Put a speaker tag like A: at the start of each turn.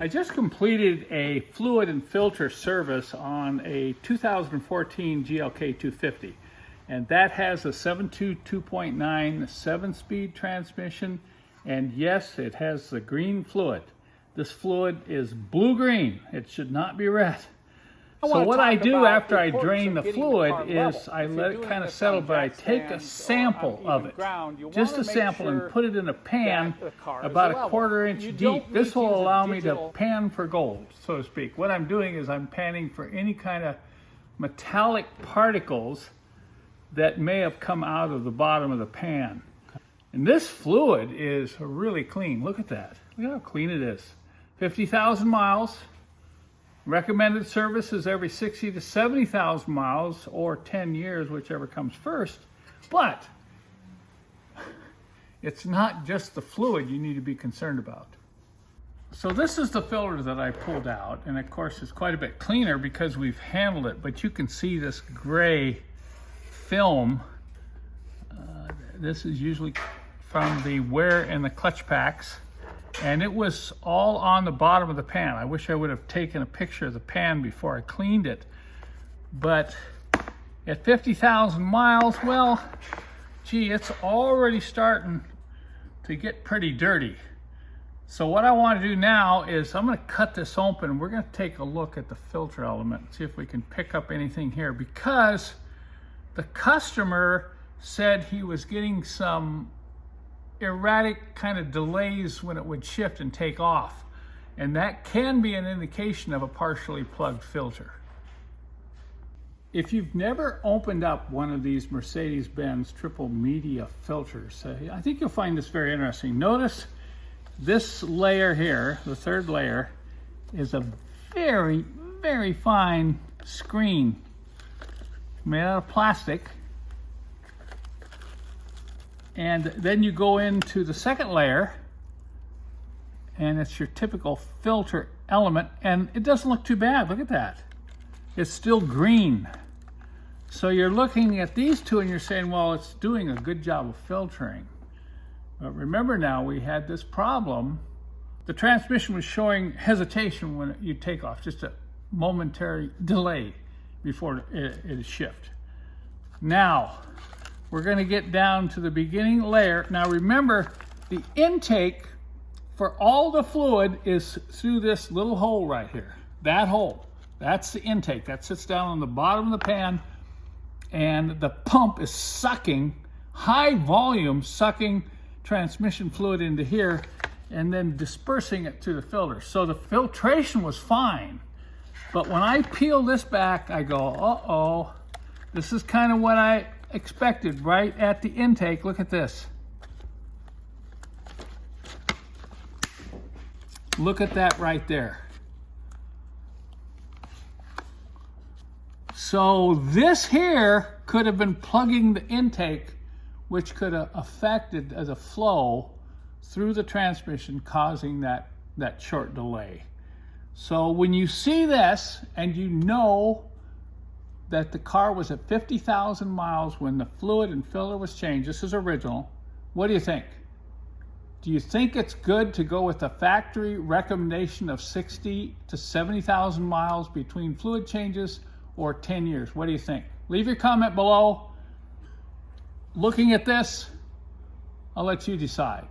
A: I just completed a fluid and filter service on a 2014 GLK 250, and that has a 7.2 2.9 7-speed transmission, and yes, it has the green fluid. This fluid is blue-green. It should not be red. So what I do after I drain the fluid is I let it kind of settle, but I take a sample of it, just a sample, and put it in a pan about a 1/4 inch deep. This will allow me to pan for gold, so to speak. What I'm doing is I'm panning for any kind of metallic particles that may have come out of the bottom of the pan. And this fluid is really clean. Look at that. Look how clean it is. 50,000 miles. Recommended service is every 60 to 70,000 miles or 10 years, whichever comes first. But it's not just the fluid you need to be concerned about. So this is the filter that I pulled out, and of course it's quite a bit cleaner because we've handled it, but you can see this gray film. This is usually from the wear in the clutch packs. And it was all on the bottom of the pan. I wish I would have taken a picture of the pan before I cleaned it. But at 50,000 miles, well, gee, it's already starting to get pretty dirty. So what I want to do now is I'm going to cut this open. We're going to take a look at the filter element, see if we can pick up anything here, because the customer said he was getting some erratic kind of delays when it would shift and take off, and that can be an indication of a partially plugged filter. If you've never opened up one of these Mercedes-Benz triple media filters, I think you'll find this very interesting. Notice this layer here, the third layer, is a very, very fine screen made out of plastic. And then you go into the second layer, and it's your typical filter element, and it doesn't look too bad. Look at that. It's still green. So you're looking at these two and you're saying, well, it's doing a good job of filtering. But remember now, we had this problem. The transmission was showing hesitation when you take off, just a momentary delay before it shift. Now, we're going to get down to the beginning layer. Now remember, the intake for all the fluid is through this little hole right here. That hole, that's the intake. That sits down on the bottom of the pan, and the pump is sucking, high volume, sucking transmission fluid into here and then dispersing it through the filter. So the filtration was fine. But when I peel this back, I go, uh-oh, this is kind of what I expected right at the intake. Look at this. Look at that right there. So this here could have been plugging the intake, which could have affected the flow through the transmission, causing that short delay. So when you see this and you know that the car was at 50,000 miles when the fluid and filter was changed, this is original, what do you think? Do you think it's good to go with the factory recommendation of 60 to 70,000 miles between fluid changes, or 10 years? What do you think? Leave your comment below. Looking at this, I'll let you decide.